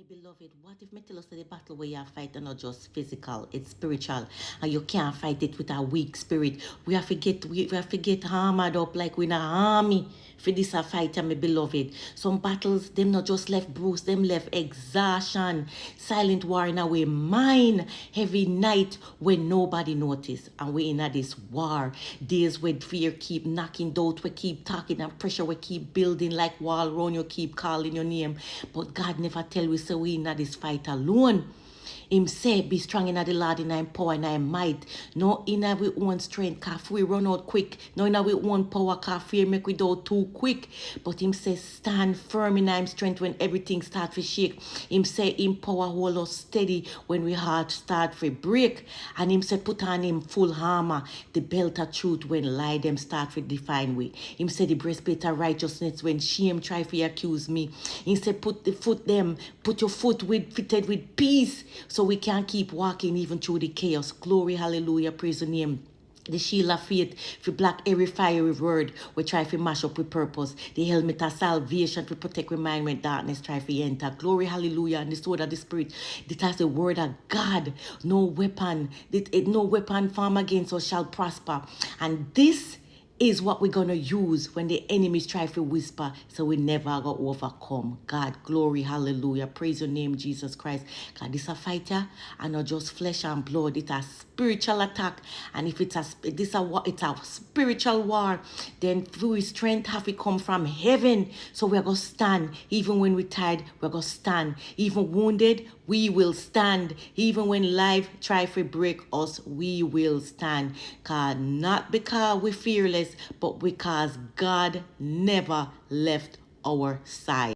beloved, what if me tell us that the battle where you are fighting not just physical, it's spiritual, and you can't fight it with a weak spirit. We have to get armored up like we in an army for this a fight, and me beloved. Some battles, them not just left bruise, them left exhaustion, silent war in our mind, heavy night when nobody notice, and we in a this war. Days when fear keep knocking, doubt we keep talking, and pressure we keep building like wall round you keep calling your name. But God never tell we say we in a this fight alone. Him say, be strong in the Lord, in our power, in our might. No in our own strength, cause we run out quick. No in our own power, cause fear make we do too quick. But him say, stand firm in our strength when everything start to shake. Him say, him power hold us steady when we heart start to break. And him say, put on him full armor, the belt of truth when lie them start to define we. Him say, the breastplate of righteousness when shame try to accuse me. Him say, put your foot fitted with peace, so we can keep walking even through the chaos. Glory, hallelujah, praise the name. The shield of faith for block every fiery word we try to mash up with purpose. The helmet of salvation to protect our mind when darkness try to enter. Glory, hallelujah, and the sword of the spirit. That has the word of God. No weapon formed against us shall prosper. And this is what we're going to use when the enemies try to whisper, so we never go overcome. God, glory, hallelujah. Praise your name, Jesus Christ. God, this a fighter and not just flesh and blood. It's a spiritual attack. And if it's a spiritual war, then through his strength have to come from heaven. So we're going to stand. Even when we're tired, we're going to stand. Even wounded, we will stand. Even when life try to break us, we will stand. God, not because we're fearless, but because God never left our side.